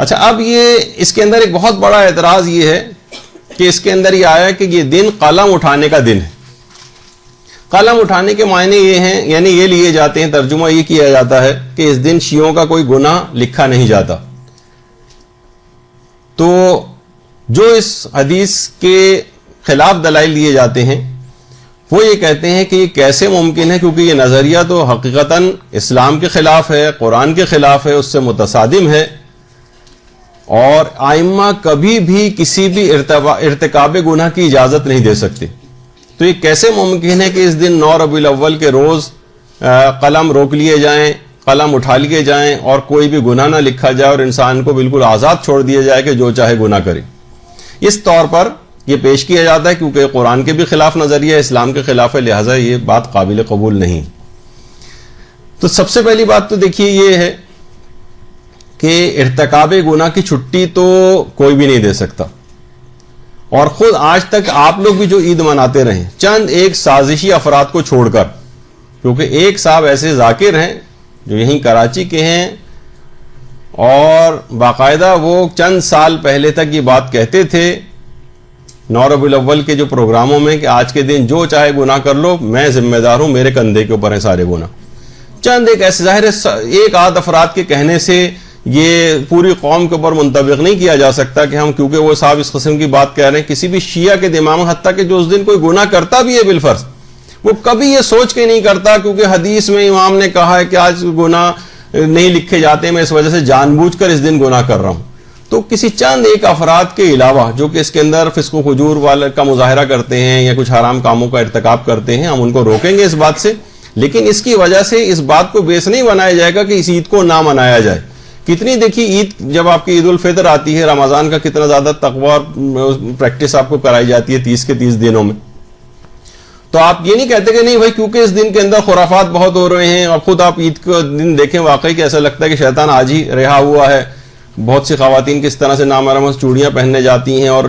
اچھا، اب یہ اس کے اندر ایک بہت بڑا اعتراض یہ ہے کہ اس کے اندر یہ آیا کہ یہ دن قلم اٹھانے کا دن ہے. قلم اٹھانے کے معنی یہ ہیں، یعنی یہ لیے جاتے ہیں، ترجمہ یہ کیا جاتا ہے کہ اس دن شیعوں کا کوئی گناہ لکھا نہیں جاتا. تو جو اس حدیث کے خلاف دلائل دیے جاتے ہیں وہ یہ کہتے ہیں کہ یہ کیسے ممکن ہے، کیونکہ یہ نظریہ تو حقیقتاً اسلام کے خلاف ہے، قرآن کے خلاف ہے، اس سے متصادم ہے، اور ائمہ کبھی بھی کسی بھی ارتکاب گناہ کی اجازت نہیں دے سکتے. تو یہ کیسے ممکن ہے کہ اس دن 9 ربیع الاول کے روز قلم روک لیے جائیں، قلم اٹھا لیے جائیں اور کوئی بھی گناہ نہ لکھا جائے اور انسان کو بالکل آزاد چھوڑ دیا جائے کہ جو چاہے گناہ کرے. اس طور پر یہ پیش کیا جاتا ہے کیونکہ قرآن کے بھی خلاف نظریہ ہے، اسلام کے خلاف ہے، لہٰذا یہ بات قابل قبول نہیں. تو سب سے پہلی بات تو دیکھیے یہ ہے کہ ارتکاب گناہ کی چھٹی تو کوئی بھی نہیں دے سکتا. اور خود آج تک آپ لوگ بھی جو عید مناتے رہے چند ایک سازشی افراد کو چھوڑ کر، کیونکہ ایک صاحب ایسے ذاکر ہیں جو یہیں کراچی کے ہیں اور باقاعدہ وہ چند سال پہلے تک یہ بات کہتے تھے 9 ربیع الاول کے جو پروگراموں میں کہ آج کے دن جو چاہے گناہ کر لو، میں ذمہ دار ہوں، میرے کندھے کے اوپر ہیں سارے گناہ. چند ایک ایسے ظاہر ایک آدھ افراد کے کہنے سے یہ پوری قوم کے اوپر منطبق نہیں کیا جا سکتا کہ ہم کیونکہ وہ صاحب اس قسم کی بات کہہ رہے ہیں. کسی بھی شیعہ کے دماغ میں، حتیٰ کہ جو اس دن کوئی گناہ کرتا بھی ہے بالفرض، وہ کبھی یہ سوچ کے نہیں کرتا کیونکہ حدیث میں امام نے کہا ہے کہ آج گناہ نہیں لکھے جاتے، میں اس وجہ سے جان بوجھ کر اس دن گناہ کر رہا ہوں. تو کسی چند ایک افراد کے علاوہ جو کہ اس کے اندر فسق و فجور والے کا مظاہرہ کرتے ہیں یا کچھ حرام کاموں کا ارتکاب کرتے ہیں، ہم ان کو روکیں گے اس بات سے، لیکن اس کی وجہ سے اس بات کو بیس نہیں بنایا جائے گا کہ اس عید کو نہ منایا جائے. کتنی دیکھیے عید، جب آپ کی عید الفطر آتی ہے، رمضان کا کتنا زیادہ تقوی اور پریکٹس آپ کو کرائی جاتی ہے 30 کے 30 دنوں میں. تو آپ یہ نہیں کہتے کہ نہیں بھائی کیونکہ اس دن کے اندر خرافات بہت ہو رہے ہیں، اور خود آپ عید کا دن دیکھیں واقعی کہ ایسا لگتا ہے کہ شیطان آج ہی رہا ہوا ہے. بہت سی خواتین کس طرح سے نامحرم چوڑیاں پہننے جاتی ہیں اور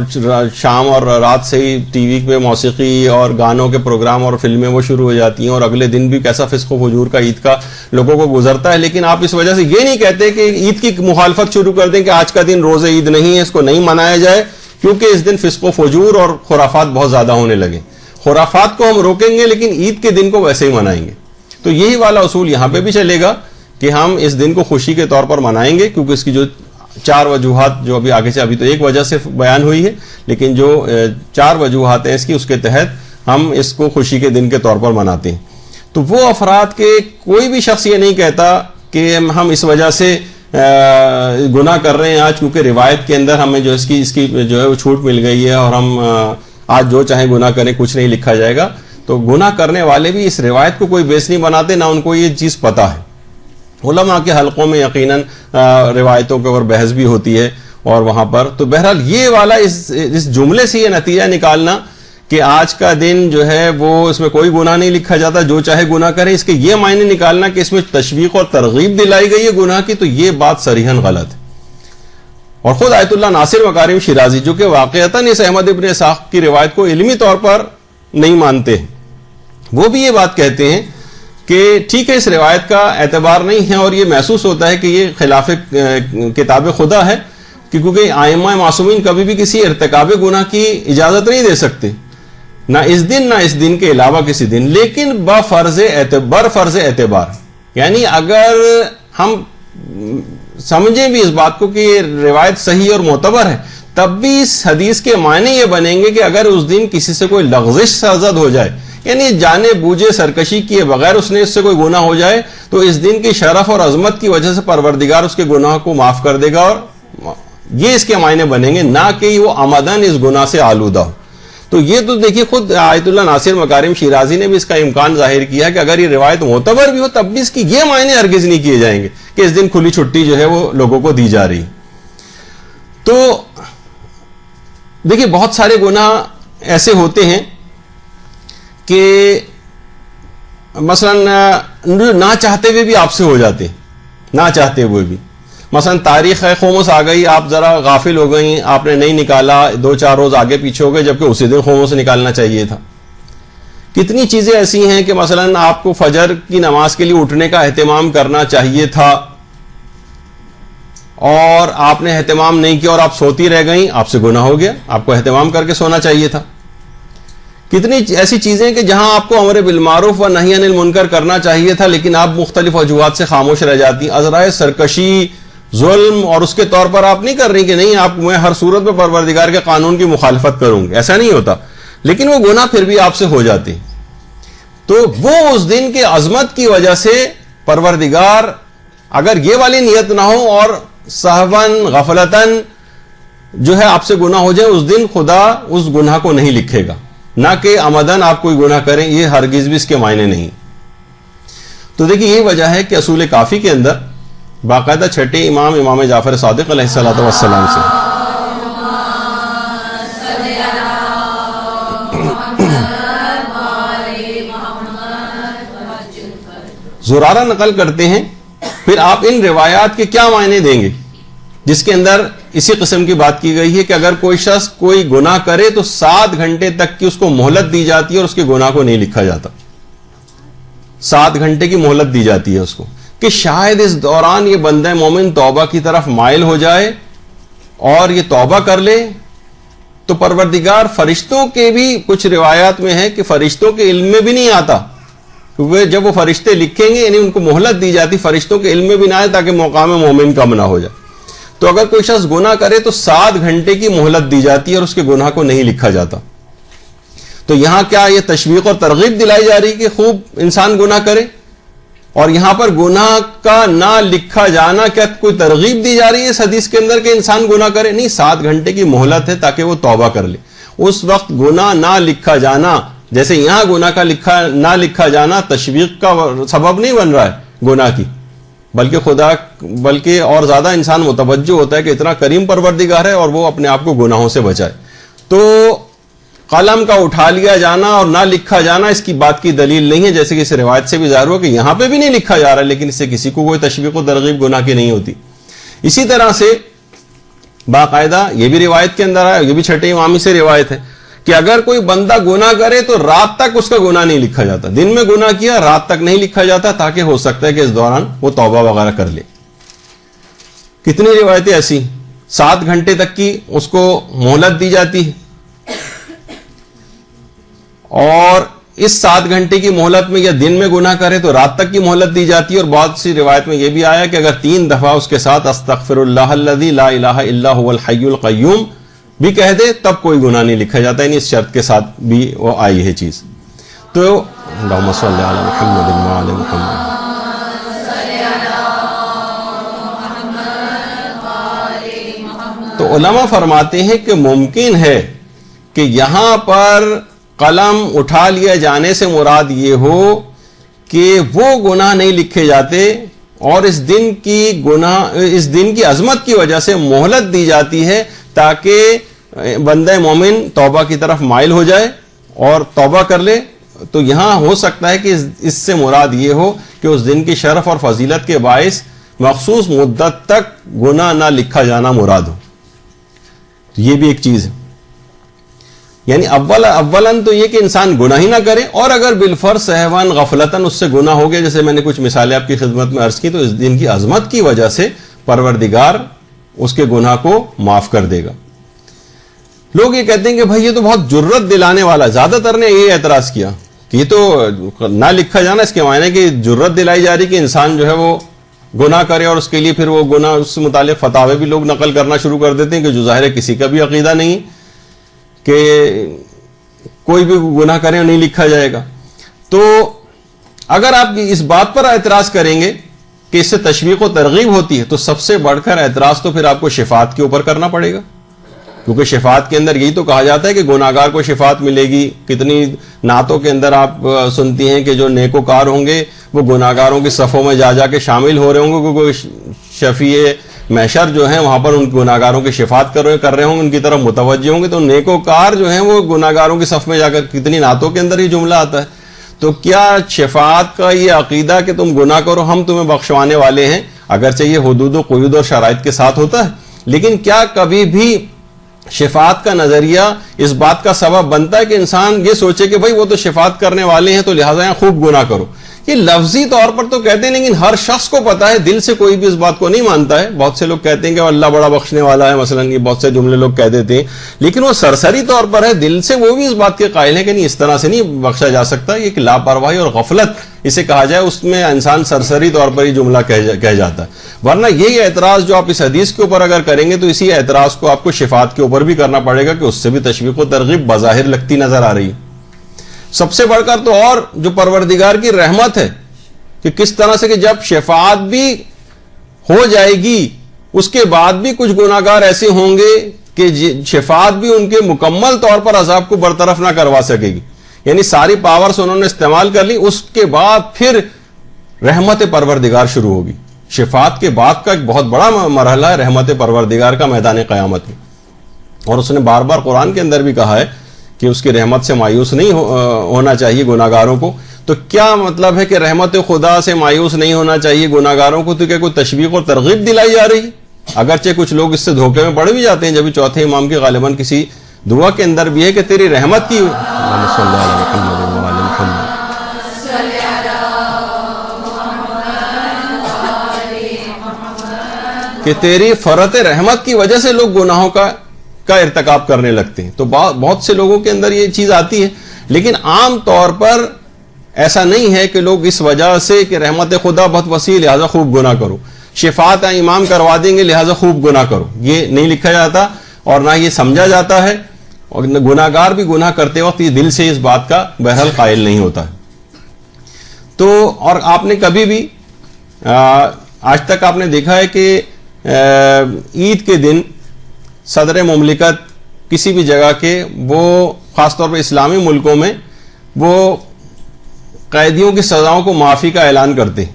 شام اور رات سے ہی ٹی وی پہ موسیقی اور گانوں کے پروگرام اور فلمیں وہ شروع ہو جاتی ہیں، اور اگلے دن بھی کیسا فسق و فجور کا عید کا لوگوں کو گزرتا ہے. لیکن آپ اس وجہ سے یہ نہیں کہتے کہ عید کی مخالفت شروع کر دیں کہ آج کا دن روز عید نہیں ہے، اس کو نہیں منایا جائے کیونکہ اس دن فسق و فجور اور خرافات بہت زیادہ ہونے لگے. خرافات کو ہم روکیں گے لیکن عید کے دن کو ویسے ہی منائیں گے. تو یہی والا اصول یہاں پہ بھی چلے گا کہ ہم اس دن کو خوشی کے طور پر منائیں گے، کیونکہ اس کی جو 4 وجوہات جو ابھی آگے سے، ابھی تو ایک وجہ صرف بیان ہوئی ہے، لیکن جو 4 وجوہات ہیں اس کی، اس کے تحت ہم اس کو خوشی کے دن کے طور پر مناتے ہیں. تو وہ افراد کے کوئی بھی شخص یہ نہیں کہتا کہ ہم اس وجہ سے گناہ کر رہے ہیں آج کیونکہ روایت کے اندر ہمیں جو اس کی جو ہے وہ چھوٹ مل گئی ہے اور ہم آج جو چاہیں گناہ کریں، کچھ نہیں لکھا جائے گا. تو گناہ کرنے والے بھی اس روایت کو کوئی بیس نہیں بناتے، نہ ان کو یہ چیز پتہ ہے. علماء کے حلقوں میں یقیناً روایتوں کے اوپر بحث بھی ہوتی ہے اور وہاں پر تو بہرحال یہ والا اس جملے سے یہ نتیجہ نکالنا کہ آج کا دن جو ہے وہ اس میں کوئی گناہ نہیں لکھا جاتا، جو چاہے گناہ کرے، اس کے یہ معنی نکالنا کہ اس میں تشویق اور ترغیب دلائی گئی ہے گناہ کی، تو یہ بات صریحاً غلط ہے. اور خود آیت اللہ ناصر مکارم شیرازی جو کہ واقعتاً اس احمد ابن اسحاق کی روایت کو علمی طور پر نہیں مانتے، وہ بھی یہ بات کہتے ہیں کہ ٹھیک ہے اس روایت کا اعتبار نہیں ہے اور یہ محسوس ہوتا ہے کہ یہ خلاف کتاب خدا ہے، کیونکہ ائمہ معصومین کبھی بھی کسی ارتکاب گناہ کی اجازت نہیں دے سکتے، نہ اس دن نہ اس دن کے علاوہ کسی دن، لیکن برفرض اعتبار، یعنی اگر ہم سمجھیں بھی اس بات کو کہ یہ روایت صحیح اور معتبر ہے، تب بھی اس حدیث کے معنی یہ بنیں گے کہ اگر اس دن کسی سے کوئی لغزش سرزد ہو جائے، یعنی جانے بوجھے سرکشی کیے بغیر اس نے اس سے کوئی گناہ ہو جائے، تو اس دن کی شرف اور عظمت کی وجہ سے پروردگار اس کے گناہ کو معاف کر دے گا، اور یہ اس کے معنی بنیں گے، نہ کہ وہ عمدن اس گناہ سے آلودہ ہو. تو یہ تو دیکھیے خود آیت اللہ ناصر مکارم شیرازی نے بھی اس کا امکان ظاہر کیا کہ اگر یہ روایت معتبر بھی ہو تب بھی اس کی یہ معنی ہرگز نہیں کیے جائیں گے کہ اس دن کھلی چھٹی جو ہے وہ لوگوں کو دی جا رہی. تو دیکھیے بہت سارے گناہ ایسے ہوتے ہیں کہ مثلا نہ چاہتے ہوئے بھی آپ سے ہو جاتے ہیں، نہ چاہتے ہوئے بھی. مثلا تاریخ خمس آ گئی، آپ ذرا غافل ہو گئیں، آپ نے نہیں نکالا، 2-4 روز آگے پیچھے ہو گئے جبکہ اسی دن خمس نکالنا چاہیے تھا. کتنی چیزیں ایسی ہیں کہ مثلا آپ کو فجر کی نماز کے لیے اٹھنے کا اہتمام کرنا چاہیے تھا، اور آپ نے اہتمام نہیں کیا اور آپ سوتی رہ گئیں، آپ سے گناہ ہو گیا، آپ کو اہتمام کر کے سونا چاہیے تھا۔ کتنی ایسی چیزیں کہ جہاں آپ کو امر بالمعروف و نہی عن المنکر کرنا چاہیے تھا، لیکن آپ مختلف وجوہات سے خاموش رہ جاتی ہیں، عذرائے سرکشی، ظلم، اور اس کے طور پر آپ نہیں کر رہی کہ نہیں آپ میں ہر صورت میں پروردگار کے قانون کی مخالفت کروں گی، ایسا نہیں ہوتا، لیکن وہ گناہ پھر بھی آپ سے ہو جاتے ہیں۔ تو وہ اس دن کے عظمت کی وجہ سے پروردگار اگر یہ والی نیت نہ ہو اور سہون غفلتاً جو ہے آپ سے گناہ ہو جائے، اس دن خدا اس گناہ کو نہیں لکھے گا، نہ کہ عمدن آپ کوئی گناہ کریں، یہ ہرگز بھی اس کے معنی نہیں۔ تو دیکھیے یہ وجہ ہے کہ اصول کافی کے اندر باقاعدہ چھٹے امام جعفر صادق علیہ الصلوۃ والسلام سے زرارہ نقل کرتے ہیں، پھر آپ ان روایات کے کیا معنی دیں گے جس کے اندر اسی قسم کی بات کی گئی ہے کہ اگر کوئی شخص کوئی گناہ کرے تو 7 گھنٹے تک کی اس کو مہلت دی جاتی ہے اور اس کے گناہ کو نہیں لکھا جاتا۔ 7 گھنٹے کی مہلت دی جاتی ہے اس کو، کہ شاید اس دوران یہ بندہ مومن توبہ کی طرف مائل ہو جائے اور یہ توبہ کر لے، تو پروردگار فرشتوں کے بھی کچھ روایات میں ہے کہ فرشتوں کے علم میں بھی نہیں آتا، کیونکہ جب وہ فرشتے لکھیں گے یعنی ان کو مہلت دی جاتی، فرشتوں کے علم میں بھی نہ آئے تاکہ مقام مومن کم نہ ہو جائے۔ تو اگر کوئی شخص گناہ کرے تو 7 گھنٹے کی مہلت دی جاتی ہے اور اس کے گناہ کو نہیں لکھا جاتا۔ تو یہاں کیا یہ تشویق اور ترغیب دلائی جا رہی کہ خوب انسان گناہ کرے، اور یہاں پر گناہ کا نہ لکھا جانا کیا کوئی ترغیب دی جا رہی ہے اس حدیث کے اندر کہ انسان گناہ کرے؟ نہیں، 7 گھنٹے کی مہلت ہے تاکہ وہ توبہ کر لے۔ اس وقت گناہ نہ لکھا جانا، جیسے یہاں گناہ کا نہ لکھا جانا تشویق کا سبب نہیں بن رہا ہے گناہ کی، بلکہ اور زیادہ انسان متوجہ ہوتا ہے کہ اتنا کریم پروردگار ہے اور وہ اپنے آپ کو گناہوں سے بچائے۔ تو قلم کا اٹھا لیا جانا اور نہ لکھا جانا اس کی بات کی دلیل نہیں ہے، جیسے کہ اس روایت سے بھی ظاہر ہوا کہ یہاں پہ بھی نہیں لکھا جا رہا، لیکن اس سے کسی کو کوئی تشویق و ترغیب گناہ کی نہیں ہوتی۔ اسی طرح سے باقاعدہ یہ بھی روایت کے اندر ہے، یہ بھی چھٹے امامی سے روایت ہے کہ اگر کوئی بندہ گناہ کرے تو رات تک اس کا گناہ نہیں لکھا جاتا، دن میں گناہ کیا رات تک نہیں لکھا جاتا، تاکہ ہو سکتا ہے کہ اس دوران وہ توبہ وغیرہ کر لے۔ کتنی روایتیں ایسی 7 گھنٹے تک کی اس کو مہلت دی جاتی ہے، اور اس 7 گھنٹے کی مہلت میں یا دن میں گناہ کرے تو رات تک کی مہلت دی جاتی ہے، اور بہت سی روایت میں یہ بھی آیا کہ اگر 3 دفعہ اس کے ساتھ استغفر اللہ الذی لا الہ الا هو الحی القیوم بھی کہہ دے تب کوئی گناہ نہیں لکھا جاتا، یعنی اس شرط کے ساتھ بھی وہ آئی ہے چیز۔ تو اللہم صلی علی محمد وعلی محمد۔ تو علماء فرماتے ہیں کہ ممکن ہے کہ یہاں پر قلم اٹھا لیا جانے سے مراد یہ ہو کہ وہ گناہ نہیں لکھے جاتے اور اس دن کی عظمت کی وجہ سے مہلت دی جاتی ہے تاکہ بندہ مومن توبہ کی طرف مائل ہو جائے اور توبہ کر لے۔ تو یہاں ہو سکتا ہے کہ اس سے مراد یہ ہو کہ اس دن کی شرف اور فضیلت کے باعث مخصوص مدت تک گناہ نہ لکھا جانا مراد ہو، تو یہ بھی ایک چیز ہے۔ یعنی اولاً تو یہ کہ انسان گناہ ہی نہ کرے، اور اگر بالفرض سہواً غفلتاً اس سے گناہ ہو گیا، جیسے میں نے کچھ مثالیں آپ کی خدمت میں عرض کی، تو اس دن کی عظمت کی وجہ سے پروردگار اس کے گناہ کو معاف کر دے گا۔ لوگ یہ کہتے ہیں کہ بھائی یہ تو بہت جرت دلانے والا، زیادہ تر نے یہ اعتراض کیا کہ یہ تو نہ لکھا جانا اس کے معنی کہ جرت دلائی جا رہی کہ انسان جو ہے وہ گناہ کرے، اور اس کے لیے پھر وہ گناہ اس سے متعلق فتاوے بھی لوگ نقل کرنا شروع کر دیتے ہیں کہ جو ظاہر کسی کا بھی عقیدہ نہیں کہ کوئی بھی گناہ کرے نہیں لکھا جائے گا۔ تو اگر آپ اس بات پر اعتراض کریں گے کہ اس سے تشویق و ترغیب ہوتی ہے، تو سب سے بڑھ کر اعتراض تو پھر آپ کو شفاعت کے اوپر کرنا پڑے گا، کیونکہ شفاعت کے اندر یہی تو کہا جاتا ہے کہ گناہگار کو شفاعت ملے گی۔ کتنی نعتوں کے اندر آپ سنتی ہیں کہ جو نیکوکار ہوں گے وہ گناہگاروں کی صفوں میں جا جا کے شامل ہو رہے ہوں گے، کیونکہ شفیع محشر جو ہیں وہاں پر ان گناہگاروں کی شفاعت کر رہے ہوں گے، ان کی طرف متوجہ ہوں گے، تو نیکوکار جو ہیں وہ گناہگاروں کی صف میں جا کر، کتنی نعتوں کے اندر یہ جملہ آتا ہے۔ تو کیا شفاعت کا یہ عقیدہ کہ تم گناہ کرو ہم تمہیں بخشوانے والے ہیں، اگرچہ یہ حدود و قیود اور شرائط کے ساتھ ہوتا ہے، لیکن کیا کبھی بھی شفاعت کا نظریہ اس بات کا سبب بنتا ہے کہ انسان یہ سوچے کہ بھائی وہ تو شفاعت کرنے والے ہیں تو لہٰذا خوب گناہ کرو؟ یہ لفظی طور پر تو کہتے ہیں لیکن ہر شخص کو پتا ہے، دل سے کوئی بھی اس بات کو نہیں مانتا ہے. بہت سے لوگ کہتے ہیں کہ اللہ بڑا بخشنے والا ہے، مثلا یہ بہت سے جملے لوگ کہہ دیتے ہیں، لیکن وہ سرسری طور پر ہے، دل سے وہ بھی اس بات کے قائل ہیں کہ نہیں اس طرح سے نہیں بخشا جا سکتا. یہ ایک لاپرواہی اور غفلت اسے کہا جائے، اس میں انسان سرسری طور پر یہ جملہ کہہ جاتا ہے. ورنہ یہی اعتراض جو آپ اس حدیث کے اوپر اگر کریں گے تو اسی اعتراض کو آپ کو شفاعت کے اوپر بھی کرنا پڑے گا کہ اس سے بھی تشویق و ترغیب بظاہر لگتی نظر آ رہی ہے. سب سے بڑھ کر تو اور جو پروردگار کی رحمت ہے کہ کس طرح سے کہ جب شفاعت بھی ہو جائے گی اس کے بعد بھی کچھ گناہگار ایسے ہوں گے کہ شفاعت بھی ان کے مکمل طور پر عذاب کو برطرف نہ کروا سکے گی. یعنی ساری پاورز انہوں نے استعمال کر لی، اس کے بعد پھر رحمت پروردگار شروع ہوگی. شفاعت کے بعد کا ایک بہت بڑا مرحلہ ہے رحمت پروردگار کا میدان قیامت میں. اور اس نے بار بار قرآن کے اندر بھی کہا ہے کہ اس کی رحمت سے مایوس نہیں ہونا چاہیے گناہگاروں کو. تو کیا مطلب ہے کہ رحمت خدا سے مایوس نہیں ہونا چاہیے گناہگاروں کو؟ تو کیا کوئی تشویق اور ترغیب دلائی جا رہی؟ اگرچہ کچھ لوگ اس سے دھوکے میں پڑ بھی جاتے ہیں، جبھی چوتھے امام کے غالباً کسی دعا کے اندر بھی ہے کہ تیری رحمت کی کہ تیری فرت رحمت کی وجہ سے لوگ گناہوں کا ارتکاب کرنے لگتے ہیں. تو بہت سے لوگوں کے اندر یہ چیز آتی ہے، لیکن عام طور پر ایسا نہیں ہے کہ لوگ اس وجہ سے کہ رحمت خدا بہت وسیع لہذا خوب گناہ کرو، شفاعت امام کروا دیں گے لہذا خوب گناہ کرو. یہ نہیں لکھا جاتا اور نہ یہ سمجھا جاتا ہے، اور گناہگار بھی گناہ کرتے وقت یہ دل سے اس بات کا بہرحال قائل نہیں ہوتا ہے. تو اور آپ نے کبھی بھی آج تک آپ نے دیکھا ہے کہ عید کے دن صدر مملکت کسی بھی جگہ کے وہ خاص طور پر اسلامی ملکوں میں وہ قیدیوں کی سزاؤں کو معافی کا اعلان کرتے ہیں.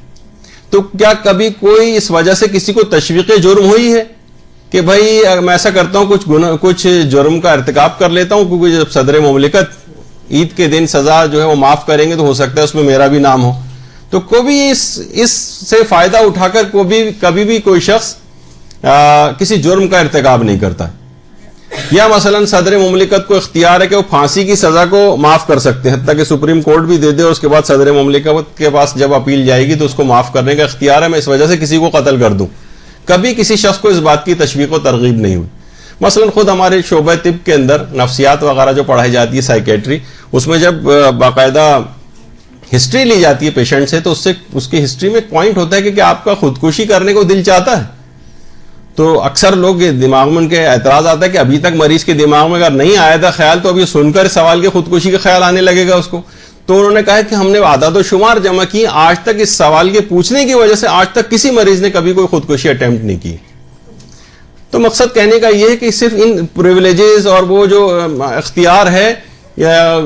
تو کیا کبھی کوئی اس وجہ سے کسی کو تشویق جرم ہوئی ہے کہ بھائی میں ایسا کرتا ہوں کچھ جرم کا ارتکاب کر لیتا ہوں کیونکہ جب صدر مملکت عید کے دن سزا جو ہے وہ معاف کریں گے تو ہو سکتا ہے اس میں میرا بھی نام ہو. تو کبھی اس سے فائدہ اٹھا کر کبھی بھی کوئی شخص کسی جرم کا ارتکاب نہیں کرتا. یا مثلا صدر مملکت کو اختیار ہے کہ وہ پھانسی کی سزا کو معاف کر سکتے ہیں، حتیٰ کہ سپریم کورٹ بھی دے دے اور اس کے بعد صدر مملکت کے پاس جب اپیل جائے گی تو اس کو معاف کرنے کا اختیار ہے، میں اس وجہ سے کسی کو قتل کر دوں. کبھی کسی شخص کو اس بات کی تشویق و ترغیب نہیں ہوئی. مثلا خود ہمارے شعبہ طب کے اندر نفسیات وغیرہ جو پڑھائی جاتی ہے سائیکیٹری، اس میں جب باقاعدہ ہسٹری لی جاتی ہے پیشنٹ سے تو اس کی ہسٹری میں ایک پوائنٹ ہوتا ہے کہ آپ کا خودکشی کرنے کو دل چاہتا ہے. تو اکثر لوگ دماغ میں ان کے اعتراض آتا ہے کہ ابھی تک مریض کے دماغ میں اگر نہیں آیا تھا خیال تو ابھی سن کر سوال کے خودکشی کا خیال آنے لگے گا اس کو. تو انہوں نے کہا کہ ہم نے اعداد و شمار جمع کی، آج تک اس سوال کے پوچھنے کی وجہ سے آج تک کسی مریض نے کبھی کوئی خودکشی اٹیمپٹ نہیں کی. تو مقصد کہنے کا یہ ہے کہ صرف ان پریویلیجز اور وہ جو اختیار ہے یا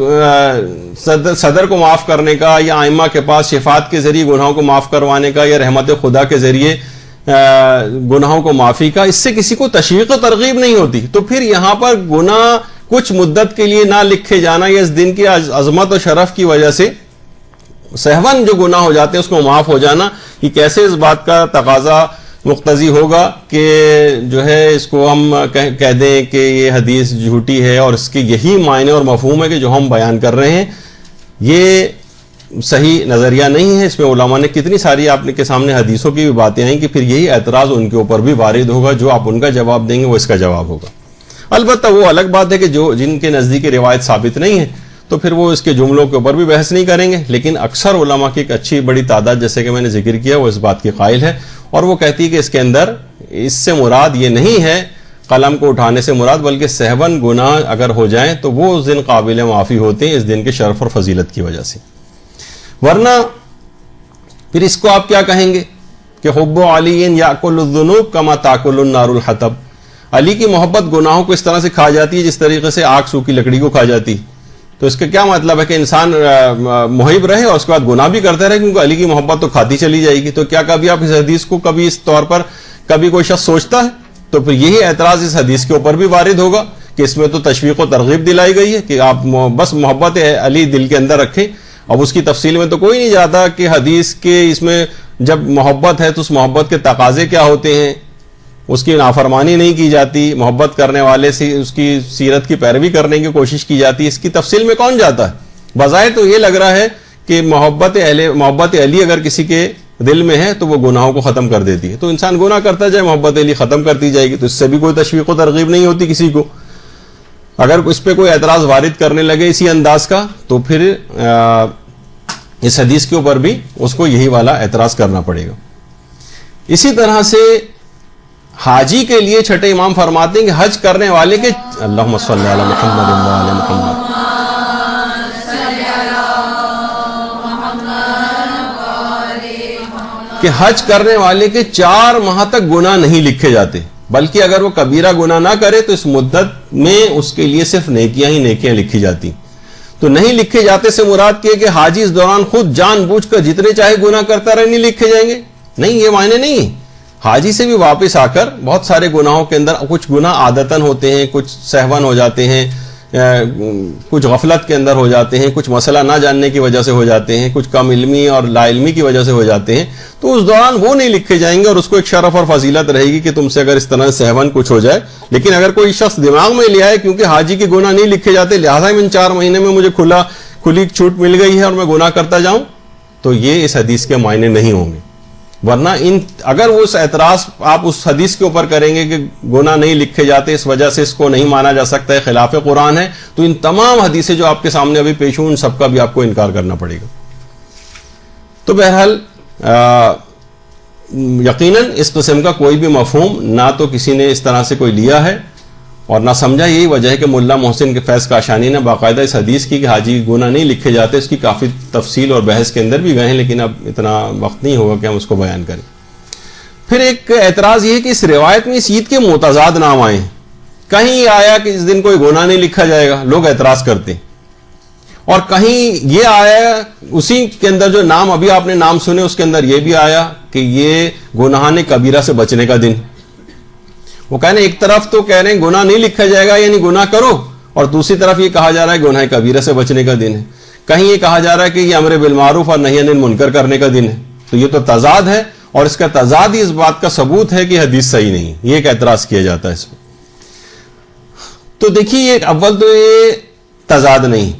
صدر کو معاف کرنے کا یا ائمہ کے پاس شفاعت کے ذریعے گناہوں کو معاف کروانے کا یا رحمت خدا کے ذریعے گناہوں کو معافی کا، اس سے کسی کو تشویق و ترغیب نہیں ہوتی. تو پھر یہاں پر گناہ کچھ مدت کے لیے نہ لکھے جانا یا اس دن کی عظمت و شرف کی وجہ سے سہون جو گناہ ہو جاتے ہیں اس کو معاف ہو جانا، یہ کیسے اس بات کا تقاضا مقتضی ہوگا کہ جو ہے اس کو ہم کہہ دیں کہ یہ حدیث جھوٹی ہے اور اس کے یہی معنی اور مفہوم ہے کہ جو ہم بیان کر رہے ہیں. یہ صحیح نظریہ نہیں ہے. اس میں علماء نے کتنی ساری آپ کے سامنے حدیثوں کی بھی باتیں آئیں کہ پھر یہی اعتراض ان کے اوپر بھی وارد ہوگا، جو آپ ان کا جواب دیں گے وہ اس کا جواب ہوگا. البتہ وہ الگ بات ہے کہ جن کے نزدیک روایت ثابت نہیں ہے تو پھر وہ اس کے جملوں کے اوپر بھی بحث نہیں کریں گے. لیکن اکثر علماء کی ایک اچھی بڑی تعداد جیسے کہ میں نے ذکر کیا وہ اس بات کی قائل ہے اور وہ کہتی ہے کہ اس کے اندر اس سے مراد یہ نہیں ہے قلم کو اٹھانے سے مراد، بلکہ سہون گناہ اگر ہو جائیں تو وہ اس دن قابل معافی ہوتے ہیں اس دن کے شرف اور فضیلت کی وجہ سے. ورنہ پھر اس کو آپ کیا کہیں گے کہ حب علی یاکل الذنوب کما تاکل النار الحطب، علی کی محبت گناہوں کو اس طرح سے کھا جاتی ہے جس طریقے سے آگ سوکھی لکڑی کو کھا جاتی. تو اس کا کیا مطلب ہے کہ انسان محب رہے اور اس کے بعد گناہ بھی کرتا رہے کیونکہ علی کی محبت تو کھاتی چلی جائے گی. تو کیا کبھی آپ اس حدیث کو کبھی اس طور پر کبھی کوئی شخص سوچتا ہے؟ تو پھر یہی اعتراض اس حدیث کے اوپر بھی وارد ہوگا کہ اس میں تو تشویق و ترغیب دلائی گئی ہے کہ آپ بس محبت علی دل کے اندر رکھیں. اب اس کی تفصیل میں تو کوئی نہیں جاتا کہ حدیث کے اس میں جب محبت ہے تو اس محبت کے تقاضے کیا ہوتے ہیں، اس کی نافرمانی نہیں کی جاتی، محبت کرنے والے سے اس کی سیرت کی پیروی کرنے کی کوشش کی جاتی ہے. اس کی تفصیل میں کون جاتا ہے؟ بظاہر تو یہ لگ رہا ہے کہ محبت علی اگر کسی کے دل میں ہے تو وہ گناہوں کو ختم کر دیتی ہے. تو انسان گناہ کرتا جائے، محبت علی ختم کرتی جائے گی، تو اس سے بھی کوئی تشویق و ترغیب نہیں ہوتی کسی کو. اگر اس پہ کوئی اعتراض وارد کرنے لگے اسی انداز کا، تو پھر اس حدیث کے اوپر بھی اس کو یہی والا اعتراض کرنا پڑے گا. اسی طرح سے حاجی کے لیے چھٹے امام فرماتے ہیں کہ حج کرنے والے کے اللہم صلی علی محمد و علی محمد، کہ حج کرنے والے کے 4 ماہ تک گناہ نہیں لکھے جاتے، بلکہ اگر وہ کبیرہ گناہ نہ کرے تو اس مدت میں اس کے لیے صرف نیکیاں ہی نیکیاں لکھی جاتی. تو نہیں لکھے جاتے سے مراد یہ کہ حاجی اس دوران خود جان بوجھ کر جتنے چاہے گناہ کرتا رہے نہیں لکھے جائیں گے، نہیں، یہ معنی نہیں ہے. حاجی سے بھی واپس آ کر بہت سارے گناہوں کے اندر کچھ گناہ عادتاً ہوتے ہیں، کچھ سہون ہو جاتے ہیں، کچھ غفلت کے اندر ہو جاتے ہیں، کچھ مسئلہ نہ جاننے کی وجہ سے ہو جاتے ہیں، کچھ کم علمی اور لا علمی کی وجہ سے ہو جاتے ہیں. تو اس دوران وہ نہیں لکھے جائیں گے، اور اس کو ایک شرف اور فضیلت رہے گی کہ تم سے اگر اس طرح سہون کچھ ہو جائے. لیکن اگر کوئی شخص دماغ میں لیا ہے کیونکہ حاجی کے گناہ نہیں لکھے جاتے لہٰذا ان 4 مہینے میں مجھے کھلی چھوٹ مل گئی ہے اور میں گناہ کرتا جاؤں، تو یہ اس حدیث کے معنی نہیں ہوں گے. ورنہ اگر وہ اس اعتراض آپ اس حدیث کے اوپر کریں گے کہ گناہ نہیں لکھے جاتے اس وجہ سے اس کو نہیں مانا جا سکتا ہے، خلاف قرآن ہے، تو ان تمام حدیثیں جو آپ کے سامنے ابھی پیش ہوں ان سب کا بھی آپ کو انکار کرنا پڑے گا. تو بہرحال یقیناً اس قسم کا کوئی بھی مفہوم نہ تو کسی نے اس طرح سے کوئی لیا ہے اور نہ سمجھا. یہی وجہ ہے کہ ملا محسن کے فیض کاشانی نے باقاعدہ اس حدیث کی کہ حاجی گناہ نہیں لکھے جاتے اس کی کافی تفصیل اور بحث کے اندر بھی گئے ہیں، لیکن اب اتنا وقت نہیں ہوگا کہ ہم اس کو بیان کریں. پھر ایک اعتراض یہ ہے کہ اس روایت میں اس عید کے متضاد نام آئے ہیں. کہیں آیا کہ اس دن کوئی گناہ نہیں لکھا جائے گا، لوگ اعتراض کرتے ہیں، اور کہیں یہ آیا اسی کے اندر جو نام ابھی آپ نے نام سنے اس کے اندر یہ بھی آیا کہ یہ گناہان کبیرہ سے بچنے کا دن. وہ کہنے ایک طرف تو کہہ رہے ہیں گناہ نہیں لکھا جائے گا یعنی گناہ کرو، اور دوسری طرف یہ کہا جا رہا ہے گناہ کبیرہ سے بچنے کا دن ہے. کہیں یہ کہا جا رہا ہے کہ یہ امر بالمعروف اور نہی عن المنکر کرنے کا دن ہے. تو یہ تو تضاد ہے، اور اس کا تضاد ہی اس بات کا ثبوت ہے کہ حدیث صحیح نہیں. یہ ایک اعتراض کیا جاتا ہے اس میں. تو دیکھیے اول تو یہ تضاد نہیں،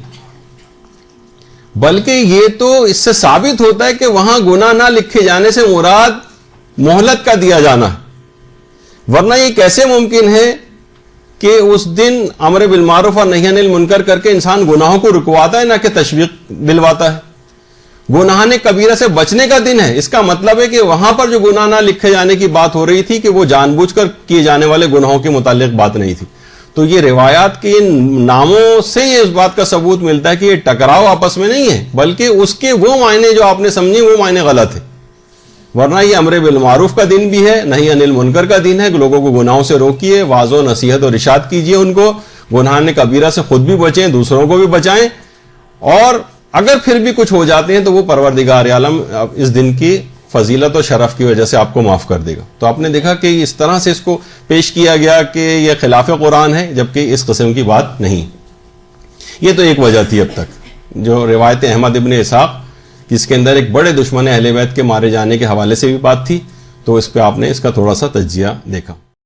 بلکہ یہ تو اس سے ثابت ہوتا ہے کہ وہاں گناہ نہ لکھے جانے سے مراد مہلت کا دیا جانا ہے. ورنہ یہ کیسے ممکن ہے کہ اس دن امر بالمعروف اور نہی عن المنکر کر کے انسان گناہوں کو رکواتا ہے نہ کہ تشویق دلواتا ہے. گناہان کبیرہ سے بچنے کا دن ہے، اس کا مطلب ہے کہ وہاں پر جو گناہ نہ لکھے جانے کی بات ہو رہی تھی کہ وہ جان بوجھ کر کیے جانے والے گناہوں کے متعلق بات نہیں تھی. تو یہ روایات کے ناموں سے یہ اس بات کا ثبوت ملتا ہے کہ یہ ٹکراؤ آپس میں نہیں ہے، بلکہ اس کے وہ معنی جو آپ نے سمجھے وہ معنی غلط ہے. ورنہ یہ امر بالمعروف کا دن بھی ہے، نہی عن المنکر کا دن ہے کہ لوگوں کو گناہوں سے روکیے، واعظ و نصیحت اور ارشاد کیجیے ان کو، گناہان کبیرہ سے خود بھی بچیں دوسروں کو بھی بچائیں، اور اگر پھر بھی کچھ ہو جاتے ہیں تو وہ پروردگار عالم اس دن کی فضیلت و شرف کی وجہ سے آپ کو معاف کر دے گا. تو آپ نے دیکھا کہ اس طرح سے اس کو پیش کیا گیا کہ یہ خلاف قرآن ہے، جبکہ اس قسم کی بات نہیں. یہ تو ایک وجہ تھی اب تک جو روایت احمد ابن اسحاق جس کے اندر ایک بڑے دشمن اہل بیت کے مارے جانے کے حوالے سے بھی بات تھی، تو اس پہ آپ نے اس کا تھوڑا سا تجزیہ دیکھا.